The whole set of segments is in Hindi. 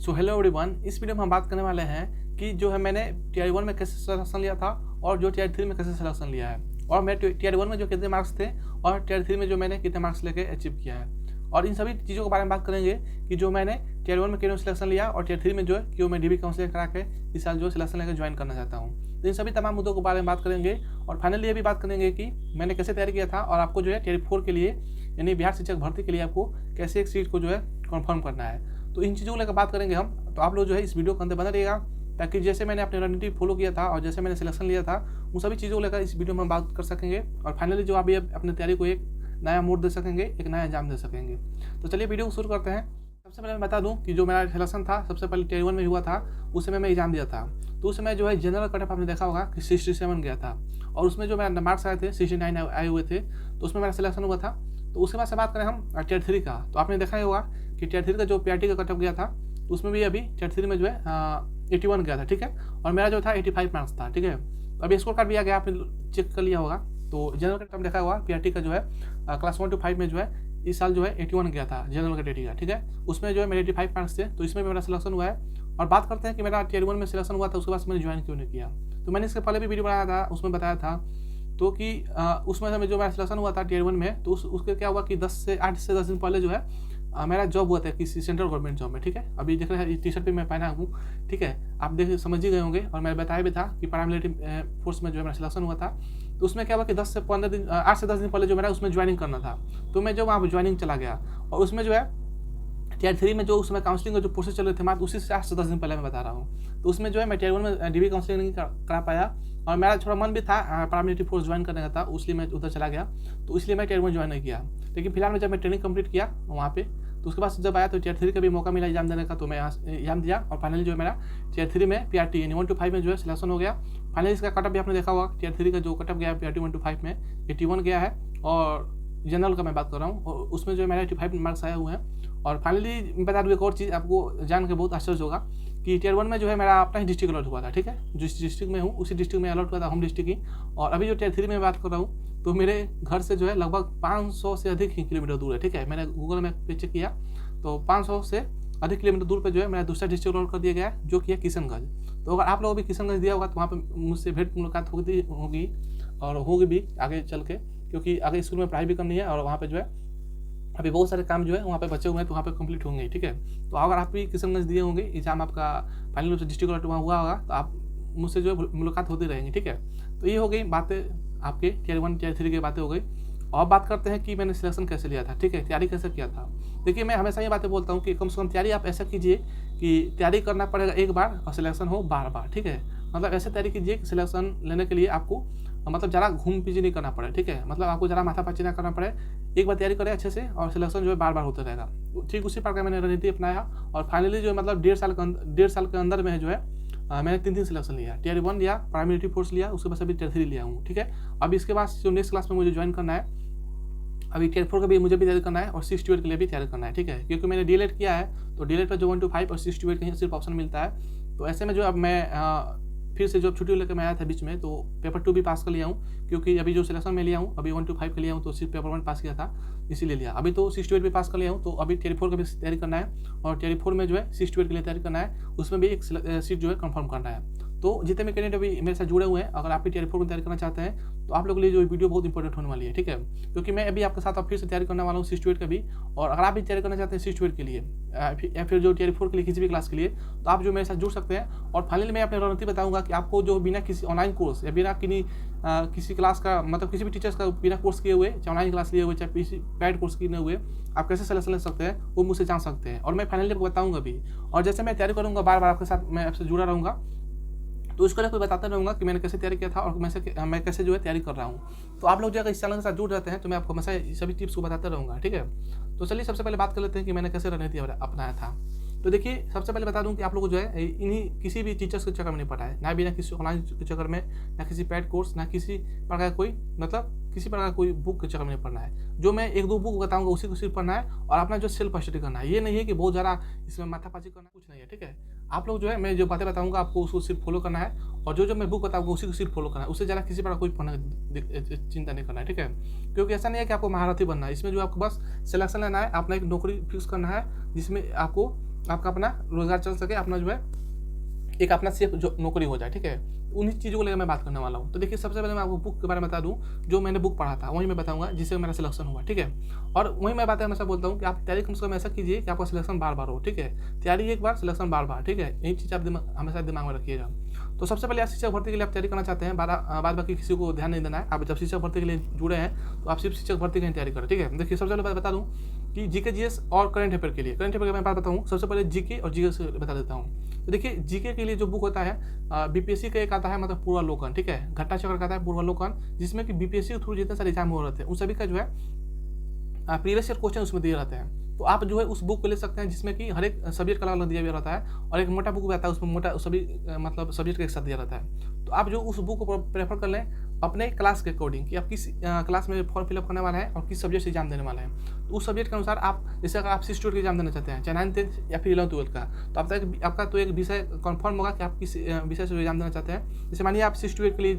सो हेलो एवरीवन, इस वीडियो में हम बात करने वाले हैं कि जो है मैंने टीआर 1 में कैसे सिलेक्शन लिया था और जो टीआर 3 में कैसे सिलेक्शन लिया है, और मैं टीआर 1 में जो कितने मार्क्स थे और टीआर 3 में जो मैंने कितने मार्क्स लेके अचीव किया है। और इन सभी चीज़ों के बारे में बात करेंगे कि जो मैंने टीआर 1 में क्यों सिलेक्शन लिया और टीआर 3 में जो है क्यों मैं डीबी काउंसलिंग करा के इस साल जो सिलेक्शन लेकर ज्वाइन करना चाहता हूँ। तो इन सभी तमाम मुद्दों के बारे में बात करेंगे और फाइनली ये भी बात करेंगे कि मैंने कैसे तैयारी किया था और आपको जो है टीआर 4 के लिए यानी बिहार शिक्षक भर्ती के लिए आपको कैसे एक सीट को जो है कन्फर्म करना है। तो इन चीज़ों को लेकर बात करेंगे हम। तो आप लोग जो है इस वीडियो के अंदर बना रहिएगा ताकि जैसे मैंने अपनी रणनीति फॉलो किया था और जैसे मैंने सिलेक्शन लिया था उन सभी चीज़ों को लेकर इस वीडियो में हम बात कर सकेंगे और फाइनली जो आप ये अपनी तैयारी को एक नया मोड़ दे सकेंगे, एक नया अंजाम दे सकेंगे। तो चलिए वीडियो को शुरू करते हैं। सबसे पहले मैं बता दूं कि जो मेरा सिलेक्शन था सबसे पहले टीआर 1 में हुआ था, उस समय मैं एग्जाम दिया था। तो उस समय जो है जनरल कट ऑफ आपने देखा होगा कि 67 गया था और उसमें जो मेरा मार्क्स आए थे 69 आए हुए थे, तो उसमें मेरा सिलेक्शन हुआ था। तो उसके बाद से बात करें हम टीआर 3 का, तो आपने देखा ही होगा कि टीआर 3 का जो पीआरटी का कट ऑफ गया था तो उसमें भी अभी टीआर 3 में जो है 81 गया था, ठीक है, और मेरा जो था 85 मार्क्स था, ठीक है। तो अभी स्कोर कार्ड भी आ गया, आपने चेक कर लिया होगा। तो जनरल कट ऑफ देखा होगा पीआरटी का जो है क्लास 1 to 5 में जो है इस साल जो है 81 गया था जनरल कैटेगरी का, ठीक है। उसमें जो है मेरे 85 मार्क्स थे, तो इसमें भी मेरा सिलेक्शन हुआ है। और बात करते हैं कि मेरा टीआर 1 में सिलेक्शन हुआ था, उसके बाद मैंने ज्वाइन क्यों नहीं किया। तो मैंने इसके पहले भी वीडियो बनाया था, उसमें बताया था तो कि उसमें जो मेरा सिलेक्शन हुआ था टीआर 1 में, तो उसके क्या हुआ कि 8 से 10 दिन पहले जो है मेरा जॉब हुआ था किसी सेंट्रल गवर्नमेंट जॉब में, ठीक है। अभी देख रहे हैं टी शर्ट भी मैं पहना हूँ, ठीक है, आप देख समझ ही गए होंगे। और मैं बताया भी था कि पैरामिलिट्री फोर्स में जो है मेरा सिलेक्शन हुआ था, तो उसमें क्या हुआ कि 8 से 10 दिन पहले जो मेरा उसमें ज्वाइनिंग करना था, तो मैं जो वहाँ पर ज्वाइनिंग चला गया। और उसमें जो है टीआर 3 में जो उसमें काउंसलिंग का जो प्रोसेस चल रहे थे मात्र उसी से 8 से 10 दिन पहले मैं बता रहा हूँ। तो उसमें जो है मैं टीआर 1 में डीबी काउंसलिंग नहीं करा पाया और मेरा थोड़ा मन भी था पैरामिलिट्री फोर्स ज्वाइन करने का था, इसलिए मैं उधर चला गया। तो इसलिए मैं टीआर 1 ज्वाइन नहीं किया। लेकिन फिलहाल में जब मैं ट्रेनिंग कंप्लीट किया वहाँ पे, तो उसके बाद जब आया तो टीआर 3 का भी मौका मिला एग्जाम देने का, तो मैं यहाँ एग्जाम दिया और फाइनली जो है मेरा टीआर 3 में पीआरटी यानी 1 to 5 में जो है सिलेक्शन हो गया। फाइनली इसका कटअप भी आपने देखा होगा, टीआर 3 का जो कटअप गया है पीआरटी 1 to 5 में 81 गया है। और जनरल का मैं बात कर रहा हूँ और उसमें जो है मेरा 85 मार्क्स आए हुए हैं। और फाइनली बता दूँ एक और चीज़, आपको जान के बहुत आश्चर्य होगा कि टीआर 1 में जो है मेरा अपना ही डिस्ट्रिक्ट अलॉट हुआ था, ठीक है। जिस डिस्ट्रिक्ट में हूँ उसी डिस्ट्रिक्ट में अलॉट हुआ था, होम डिस्ट्रिक्ट ही। और अभी जो टीआर 3 में बात कर रहा हूँ तो मेरे घर से जो है लगभग 500 से अधिक ही किलोमीटर दूर है, ठीक है। मैंने गूगल मैप पे चेक किया तो 500 से अधिक किलोमीटर दूर पे जो है मेरा दूसरा डिस्ट्रिक्ट अलॉट कर दिया गया है, जो कि है किशनगंज। तो अगर आप लोगों भी किशनगंज दिया होगा तो वहाँ पर मुझसे भेंट मुलाकात होगी और होगी भी आगे चल के, क्योंकि आगे स्कूल में पढ़ाई भी करनी है और वहाँ पे जो है अभी बहुत सारे काम जो है वहाँ पे बचे हुए हैं, तो वहाँ पे कंप्लीट होंगे, ठीक है। तो अगर आप भी किशनगंज दिए होंगे एग्जाम, आपका फाइनल डिस्ट्रिक्ट अलॉट वहाँ हुआ होगा, तो आप मुझसे जो है मुलाकात होती रहेंगी, ठीक है। तो ये हो गई बातें आपके टीआर 1 टीआर 3 की बातें हो गई। और बात करते हैं कि मैंने सिलेक्शन कैसे लिया था, ठीक है, तैयारी कैसे किया था। देखिए मैं हमेशा ये बातें बोलता हूँ कि कम से कम तैयारी आप ऐसा कीजिए कि तैयारी करना पड़ेगा एक बार और सिलेक्शन हो बार बार, ठीक है। मतलब ऐसे तैयारी कीजिए कि सिलेक्शन लेने के लिए आपको मतलब ज़्यादा घूम पीछे नहीं करना पड़े, ठीक है। मतलब आपको ज़्यादा माथापच्ची ना करना पड़े, एक बार तैयारी करें अच्छे से और सिलेक्शन जो है बार बार होता रहेगा। ठीक उसी प्रकार मैंने रणनीति अपनाया और फाइनली जो है मतलब 1.5 साल के अंदर में जो है मैंने 3 सिलेक्शन लिया। टीआर 1 लिया, पैरामिलिट्री फोर्स लिया, उसके बाद अभी टीआर 3 लिया हूँ, ठीक है। अब इसके बाद जो नेक्स्ट क्लास में मुझे ज्वाइन करना है, अभी टीआर 4 का भी मुझे भी तैयारी करना है और 6 to 8 के लिए भी तैयारी करना है, ठीक है। क्योंकि मैंने डीएलएड किया है तो डीएलएड पर जो 1 to 5 और 6 to 8 कहीं सिर्फ ऑप्शन मिलता है। तो ऐसे में जो अब मैं फिर से जो छुट्टी लेकर मैं आया था बीच में, तो पेपर 2 भी पास कर लिया हूँ, क्योंकि अभी जो सिलेक्शन में लिया हूँ अभी 1 to 5 के लिया हूँ तो सिर्फ पेपर 1 पास किया था इसीलिए लिया। अभी तो 6 to 8 भी पास कर लिया हूँ, तो अभी टीआर 4 का भी तैयारी करना है और टीआर 4 में जो है 6 to 8 के लिए तैयारी करना है, उसमें भी एक सीट जो है कंफर्म करना है। तो जितने भी कैंडिडेट अभी मेरे साथ जुड़े हुए हैं, अगर आप भी टीआर 4 में तैयारी करना चाहते हैं तो आप लोगों के लिए जो वीडियो बहुत इंपॉर्टेंट होने वाली है, ठीक है। क्योंकि मैं अभी आपके साथ फिर से तैयारी करने वाला हूँ 6 to 8 का भी। और अगर आप भी तैयारी करना चाहते हैं 6 to 8 के लिए या फिर जो टीआर 4 के लिए किसी भी क्लास के लिए, तो आप जो मेरे साथ जुड़ सकते हैं। और फाइनली मैं अपनी रणनीति बताऊंगा कि आपको जो बिना किसी ऑनलाइन कोर्स या बिना किसी क्लास का मतलब किसी भी टीचर्स का बिना कोर्स किए हुए, चाहे ऑनलाइन क्लास लिए हुए चाहे किसी पेड कोर्स किए हुए, आप कैसे सिलेक्शन ले सकते हैं वो मुझसे जान सकते हैं। और मैं फाइनली आपको बताऊंगा भी। और जैसे मैं तैयारी करूँगा बार बार आपके साथ मैं आपसे जुड़ा रहूँगा, तो इसको लेकर बताता रहूँगा कि मैंने कैसे तैयारी किया था और मैं कैसे जो है तैयारी कर रहा हूँ। तो आप लोग जो अगर इस चैनल के साथ जुड़ जाते हैं तो मैं आपको हमेशा सभी टिप्स को बताते रहूँगा, ठीक है। तो चलिए सबसे पहले बात कर लेते हैं कि मैंने कैसे रणनीति अपनाया था। तो देखिए सबसे पहले बता दूं कि आप लोग जो है इन्हीं किसी भी टीचर्स के चक्कर में नहीं पढ़ा है, ना बिना किसी ऑनलाइन के चक्कर में, ना किसी पेड कोर्स, ना किसी प्रकार का कोई मतलब किसी प्रकार का कोई बुक के चक्कर में नहीं पढ़ना है। जो मैं 1-2 बुक बताऊंगा उसी को सिर्फ पढ़ना है और अपना जो सेल्फ स्टडी करना है। ये नहीं है कि बहुत ज़्यादा इसमें माथापाची करना, कुछ नहीं है, ठीक है। आप लोग जो है मैं जो बातें बताऊंगा आपको उसको सिर्फ फॉलो करना है और जो मैं बुक बताऊंगा उसी को सिर्फ फॉलो करना है। उससे ज़्यादा किसी प्रकार कोई पढ़ने चिंता नहीं करना है, ठीक है। क्योंकि ऐसा नहीं है कि आपको महारथी बनना है, इसमें जो आपको बस सिलेक्शन लेना है, अपना एक नौकरी फिक्स करना है जिसमें आपको आपका अपना रोजगार चल सके, अपना जो है एक अपना सेफ जो नौकरी हो जाए, ठीक है। उन्हीं चीज़ों को लेकर मैं बात करने वाला हूँ। तो देखिए, सबसे पहले मैं आपको बुक के बारे में बता दूँ, जो मैंने बुक पढ़ा था वही मैं बताऊँगा, जिससे मेरा सिलेक्शन हुआ, ठीक है। और वही मैं बातें हमेशा बोलता हूँ कि आप तैयारी कम से कम ऐसा कीजिए कि आपका सिलेक्शन बार बार हो, ठीक है। तैयारी एक बार, सिलेक्शन बार बार, ठीक है। यही चीज़ आप हमेशा दिमाग में रखिएगा। तो सबसे पहले आप शिक्षक भर्ती के लिए आप तैयारी करना चाहते हैं, बाद बाकी किसी को ध्यान नहीं देना है। आप जब शिक्षक भर्ती के लिए जुड़े हैं तो आप सिर्फ शिक्षक भर्ती की तैयारी करें, ठीक है। देखिए, सबसे पहले बता दूँ कि जीके जीएस और करंट अफेयर के लिए, करंट अफेयर की मैं बात बताऊँ, सबसे पहले जीके और जीएस बता देता हूँ। तो देखिए, जीके के लिए जो बुक होता है बीपीएससी का एक आता है, मतलब पूर्वालोकन, ठीक है। घटना चक्र का आता है पूर्वालोकन, जिसमें कि बीपीएससी के थ्रू जितने सारे एग्जाम हो रहे थे उन सभी का जो है प्रीवियस ईयर क्वेश्चन उसमें दिए रहते हैं। तो आप जो है उस बुक को ले सकते हैं, जिसमें कि हर एक सब्जेक्ट का अलग दिया हुआ रहता है, और एक मोटा बुक भी आता है, उसमें मोटा सभी मतलब सब्जेक्ट के एक साथ दिया रहता है। तो आप जो उस बुक को प्रेफर कर लें अपने क्लास के अकॉर्डिंग, कि आप किस क्लास में फॉर्म फिलअप करने वाला है और किस सब्जेक्ट से एग्जाम देने वाला है। तो उस सब्जेक्ट के अनुसार आप, जैसे अगर आप सिस्टूट का एग्जाम देना चाहते हैं, चाहे 9th 10th या फिर 11th 12th का, तो आपका तो एक विषय कन्फर्म होगा कि आप किस विषय से एग्जाम देना चाहते हैं। जैसे मानिए आप सिस्टूट के लिए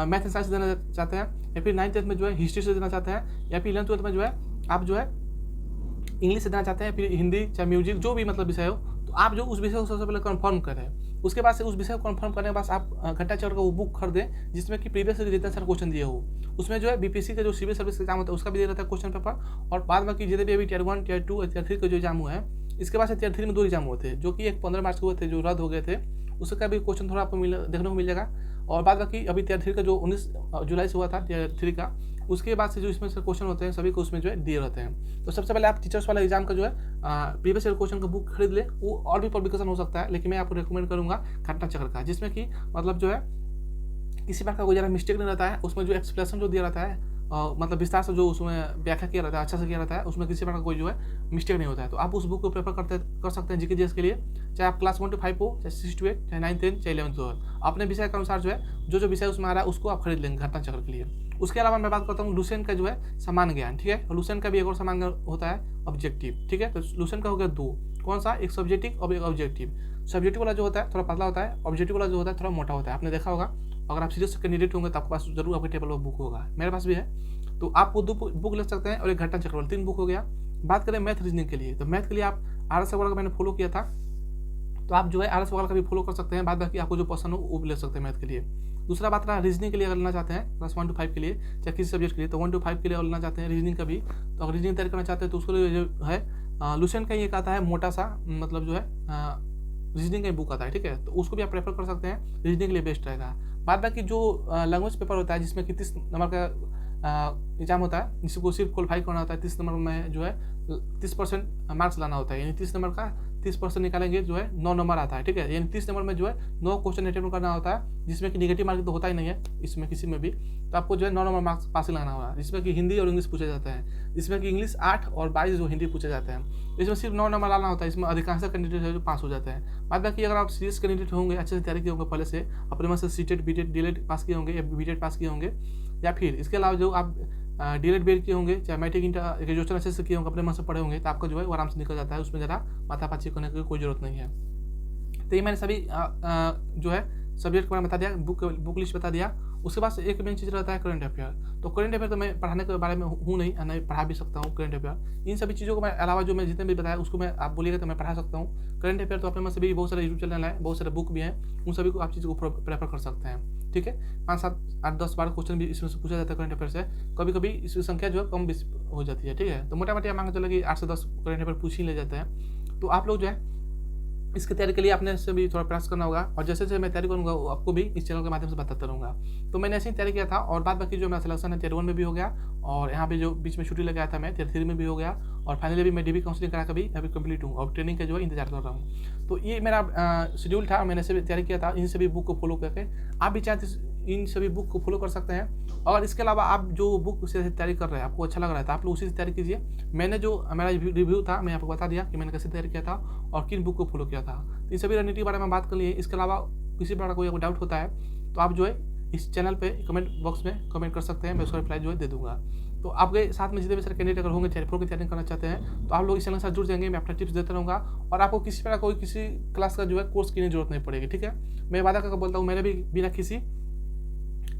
मैथ एंड साइंस देना चाहते हैं, या फिर 9th 10th में जो है हिस्ट्री से देना चाहते हैं, या फिर 11th 12th में जो है आप जो है इंग्लिश से देना चाहते हैं, फिर हिंदी चाहे म्यूजिक जो भी मतलब विषय हो। तो आप जो उस विषय को सबसे पहले कंफर्म करें। उसके बाद से उस विषय को कंफर्म करने के बाद आप घंटा चक्र का वो बुक खरीदें, जिसमें कि प्रीवियस के जितने सारे क्वेश्चन दिए हो। उसमें जो है बीपीएससी का जो सिविल सर्विस एग्जाम होता है उसका भी दिया रहता है क्वेश्चन पेपर, और बाद में कि जितने भी अभी Tier 1 Tier 2 Tier 3 के जो एग्जाम हुए हैं, इसके बाद से Tier 3 में 2 एग्जाम हुए थे, जो कि एक 15 मार्च को हुए थे, जो रद्द हो गए थे। उसका भी क्वेश्चन थोड़ा आपको देखने को मिल जाएगा। और बाद बाकी अभी Tier 3 का जो 19 जुलाई से हुआ था Tier 3 का, उसके बाद से जो इसमें से क्वेश्चन होते हैं सभी को उसमें जो है दिए रहते हैं। तो सबसे पहले आप टीचर्स वाला एग्जाम का जो है प्रीवियस ईयर क्वेश्चन का बुक खरीद ले। वो और भी पब्लिकेशन हो सकता है, लेकिन मैं आपको रिकमेंड करूंगा घटना चक्र का, जिसमें कि मतलब जो है किसी प्रकार का कोई ज़्यादा मिस्टेक नहीं रहता है। उसमें जो एक्सप्लेनेशन जो दिया रहता है मतलब विस्तार से जो उसमें व्याख्या किया रहता है, अच्छा से किया रहता है, उसमें किसी प्रकार का कोई जो है मिस्टेक नहीं होता है। तो आप उस बुक को प्रेफर कर सकते हैं जीके जीएस के लिए, चाहे आप क्लास 1 to 5 हो, चाहे 6 to 8, चाहे 9th 10th, चाहे 11th 12th। अपने विषय के अनुसार जो है जो विषय उसमें आ रहा है उसको आप खरीद लेंगे घटना चक्र के लिए। उसके अलावा मैं बात करता हूँ लुसेंट का जो है सामान्य ज्ञान, ठीक है। लुसेंट का भी एक और सामान्य होता है ऑब्जेक्टिव, ठीक है। तो लुसेंट का हो गया 2, कौन सा, एक सब्जेक्टिव और एक ऑब्जेक्टिव। सब्जेक्टिव वाला जो होता है थोड़ा पतला होता है, ऑब्जेक्टिव वाला जो होता है थोड़ा मोटा होता है। आपने देखा होगा, अगर आप सीरियस कैंडिडेट होंगे तो आपके पास जरूर आपके टेबल पर बुक होगा, मेरे पास भी है। तो आप वो 2 बुक ले सकते हैं, और एक घटना चक्र वाला 3 बुक हो गया। बात करें मैथ रीजनिंग के लिए, तो मैथ के लिए आप RS वगैरह का मैंने फॉलो किया था, तो आप जो है RS वगैरह का भी फॉलो कर सकते हैं। बाद बाकी आपको जो पसंद हो वो ले सकते हैं मैथ के लिए। दूसरा बात रहा रीजनिंग के लिए, अगर लेना चाहते हैं क्लास 1 to 5 के लिए, चाहे किसी सब्जेक्ट के लिए, तो 1 to 5 के लिए अगर लेना चाहते हैं रीजनिंग का भी, तो अगर रीजनिंग तैयारी करना चाहते हैं तो उसके लिए जो है लुसेंट का एक आता है मोटा सा, मतलब जो है रीजनिंग का बुक आता है, ठीक है। तो उसको भी आप प्रेफर कर सकते हैं, रीजनिंग के लिए बेस्ट रहेगा। बाद बाकी जो लैंग्वेज पेपर होता है, जिसमें कि 30 नंबर का एग्जाम होता है, जिसको सिर्फ क्वालिफाई करना होता है, 30 नंबर में जो है 30% मार्क्स लाना होता है, यानी 30 नंबर का 30% निकालेंगे जो है 9 नंबर आता है, ठीक है। यानी 30 नंबर में जो है 9 क्वेश्चन अटेम्प्ट करना होता है, जिसमें कि नेगेटिव मार्क तो होता ही नहीं है इसमें किसी में भी। तो आपको जो है 9 नंबर मार्क्स पासिंग लाना होगा, जिसमें कि हिंदी और इंग्लिश पूछे जाते हैं, जिसमें कि इंग्लिश 8 और 22 जो हिंदी पूछे जाते हैं। इसमें सिर्फ 9 नंबर लाना होता है, इसमें अधिकांश कैंडिडेट है जो पास हो जाते हैं। बाद बाकी अगर आप सीरियस कैंडिडेट होंगे, अच्छे से तैयारी किए होंगे, पहले से अपने मन से सीटेट बीटेट डीलेट पास किए होंगे या बीटेट पास किए होंगे, या फिर इसके अलावा जो आप डीलेट बीएड किए होंगे, चाहे मैट्रिक इंटर ग्रेजुएशन अच्छे से किए होंगे, अपने मन से पढ़े होंगे, तो आपका जो है वो आराम से निकल जाता है। उसमें ज़रा माथापाची करने की कोई जरूरत नहीं है। तो ये मैंने सभी जो है सब्जेक्ट के बारे में बता दिया, बुक लिस्ट बता दिया। उसके बाद एक मेन चीज़ रहता है करंट अफेयर। तो करंट अफेयर तो मैं पढ़ाने के बारे में हूँ नहीं पढ़ा भी सकता हूँ करंट अफेयर। इन सभी चीज़ों को मैं अलावा जो मैं जितने भी बताया उसको मैं आप बोलिएगा तो मैं पढ़ा सकता हूँ। करंट अफेयर तो अपने में से भी बहुत सारे यूट्यूब चैनल है, बहुत सारे बुक भी हैं, उन सभी को आप चीज़ों को प्रेफर कर सकते हैं, ठीक है। 5, 7, 8, 10, 12 क्वेश्चन भी इसमें से पूछा जाता है करंट अफेयर से। कभी कभी इसकी संख्या जो है कम भी हो जाती है, ठीक है। तो मोटा मोटी मांग चले कि 8 से 10 करंट अफेयर पूछ ही ले जाते हैं। तो आप लोग जो है इसकी तैयारी के लिए आपने से भी थोड़ा प्रयास करना होगा, और जैसे जैसे मैं तैयारी करूँगा आपको भी इस चैनल के माध्यम से बताता रहूँगा। तो मैंने ऐसे ही तैयारी किया था, और बाद बाकी जो मेरा सिलेक्शन है Tier 1 में भी हो गया, और यहाँ पे जो बीच में छुट्टी लगाया था मैं Tier 3 में भी हो गया, और फाइनली भी मैं DB काउंसलिंग करा के भी अभी कंप्लीट हूँ, और ट्रेनिंग का जो है इंतजार कर रहा हूँ। तो ये मेरा शेड्यूल था, मैंने से भी तैयारी किया था इन सभी बुक को फॉलो करके। आप भी चाहते इन सभी बुक को फॉलो कर सकते हैं। और इसके अलावा आप जो बुक से तैयारी कर रहे हैं, आपको अच्छा लग रहा है, तो आप लोग उसी से तैयारी कीजिए। मैंने जो मेरा रिव्यू था मैं आपको बता दिया कि मैंने कैसे तैयारी किया था और किन बुक को फॉलो किया था। इन सभी रणनीति के बारे में बात कर लिए। इसके अलावा किसी प्रकार कोई डाउट होता है तो आप जो है इस चैनल पे कमेंट बॉक्स में कमेंट कर सकते हैं, मैं उसका रिप्लाई जो है दे दूंगा। तो आपके साथ में जितने भी सारे कैंडिडेट अगर होंगे Tier 4 की तैयारी करना चाहते हैं, तो आप लोग इस चैनल के साथ जुड़ जाएंगे। मैं अपना टिप्स देता रहूँगा, और आपको किसी प्रकार कोई किसी क्लास का जो है कोर्स की जरूरत नहीं पड़ेगी, ठीक है। मैं वादा करके बोलता हूँ, मैंने भी बिना किसी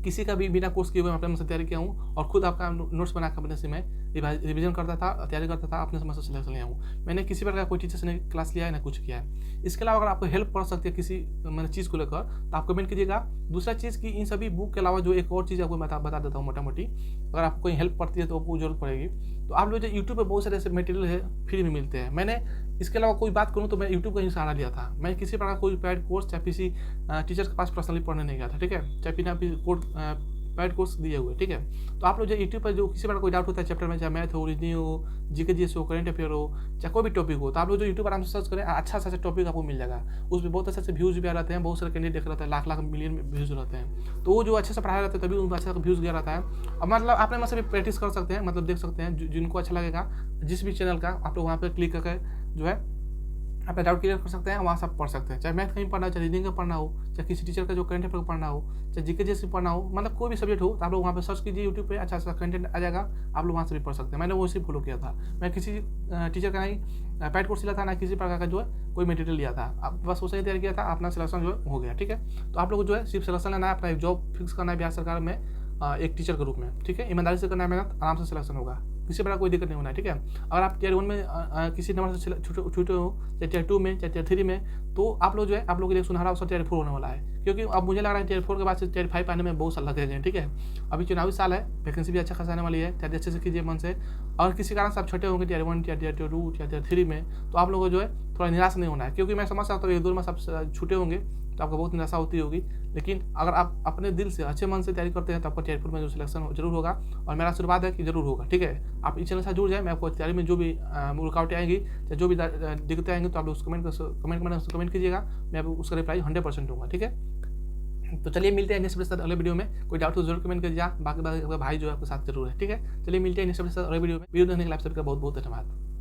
किसी का भी बिना कोर्स किए हुए मैं अपने मन से तैयारी किया हूँ और खुद आपका नोट्स बना कर अपने से मैं रिवीजन करता था, तैयारी करता था, अपने समझ से सिलेक्शन लिया हूँ। मैंने किसी प्रकार कोई टीचर से नहीं क्लास लिया है ना कुछ किया है। इसके अलावा अगर आपको हेल्प पड़ सकती है किसी मैंने चीज़ को लेकर तो आप कमेंट कीजिएगा। दूसरा चीज़ कि इन सभी बुक के अलावा जो एक और चीज़ आपको बता देता हूँ मोटा मोटी, अगर आपको कोई हेल्प पड़ती है तो आपको जरूरत पड़ेगी। तो आप लोग जो यूट्यूब पर बहुत सारे ऐसे मटेरियल है फ्री में मिलते हैं। मैंने इसके अलावा कोई बात करूँ तो मैं यूट्यूब का ही सहारा लिया था। मैं किसी प्रकार कोई पेड कोर्स चाहे किसी टीचर के पास पर्सनली पढ़ने नहीं गया था, ठीक है, चाहे बिना पेड कोर्स दिए हुए, ठीक है। तो आप लोग जो यूट्यूब पर जो किसी प्रकार कोई डाउट होता है चैप्टर में, चाहे मैथ हो, रीजनिंग हो, जीके जीएस हो, करंट अफेयर हो, चाहे कोई भी टॉपिक हो, तो आप लोग जो यूट्यूब पर आराम से सर्च करें, अच्छा सा टॉपिक आपको मिल जाएगा। उसमें बहुत अच्छे व्यूज़ भी आ रहते हैं, बहुत सारे कैंडिडेट देख रहते हैं, लाख मिलियन व्यूज़ रहते हैं। तो वो जो अच्छे से पढ़ाया रहता है तभी उनको अच्छा व्यूज़ गया रहता है। और मतलब अपने में से भी प्रैक्टिस कर सकते हैं, मतलब देख सकते हैं जिनको अच्छा लगेगा जिस भी चैनल का, आप लोग वहाँ पर क्लिक करके जो है अपना डाउट क्लियर कर सकते हैं, वहाँ से आप पढ़ सकते हैं। चाहे मैथ कहीं पढ़ना हो, चाहे रीडिंग का पढ़ना हो, चाहे किसी टीचर का जो करंट अफेयर पढ़ना हो, चाहे जीके जैसे पढ़ना हो, मतलब कोई भी सब्जेक्ट हो, तो आप लोग वहाँ पे सर्च कीजिए यूट्यूब पे, अच्छा कंटेंट आ जाएगा, आप लोग वहाँ से भी पढ़ सकते हैं। मैंने वो इसी फॉलो किया था। मैं किसी टीचर का नहीं पेड कोर्स लिया था, ना किसी प्रकार का जो है कोई मटेरियल लिया था। अब बस उसे ही तैयार किया था, अपना सिलेक्शन जो है हो गया, ठीक है। तो आप लोग जो है सिर्फ सिलेक्शन लेना है, अपना एक जॉब फिक्स करना है बिहार सरकार में एक टीचर के रूप में, ठीक है। ईमानदारी से करना है मेहनत, आराम से सिलेक्शन होगा, किसी प्रकार कोई दिक्कत नहीं होना है, ठीक है। अगर आप टियर 1 में किसी नंबर से छूटे हो, चाहे टियर 2 में, चाहे टियर 3 में, तो आप लोग जो है आप लोग के लिए सुनहरा अवसर टियर 4 होने वाला है। क्योंकि अब मुझे लग रहा है टियर 4 के बाद से टियर 5 आने में बहुत साल लगेंगे, ठीक है। अभी चुनावी साल है, वैकेंसी भी अच्छा खासा आने वाली है, तैयारी अच्छे से कीजिए मन से। और किसी कारण से आप छोटे होंगे टियर 1, टियर 2, टियर 3 में, तो आप लोगों को जो है थोड़ा निराश नहीं होना है। क्योंकि मैं समझ सकता हूँ एक दो में सब छूटे होंगे तो आपको बहुत निराशा होती होगी, लेकिन अगर आप अपने दिल से अच्छे मन से तैयारी करते हैं तो आपका टियर 4 में जो सिलेक्शन जरूर होगा। और मेरा आशीर्वाद है कि जरूर होगा, ठीक है। आप इस चैनल से जुड़ जाए, मैं आपको तैयारी में जो भी रुकावटें आएंगी, चाहे जो भी दिक्कतें आएंगी, तो आप लोग कमेंट कीजिएगा, मैं आपको उसका रिप्लाई 100% दूंगा, ठीक है। तो चलिए मिलते हैं नेक्स्ट वीडियो के साथ अगले वीडियो में। कोई डाउट हो जरूर कमेंट कीजिएगा, बाकी भाई जो है आपके साथ जरूर है, ठीक है। चलिए मिलते हैं नेक्स्ट वीडियो के साथ अगले वीडियो में। वीडियो देखने के लिए आप सबका बहुत बहुत धन्यवाद।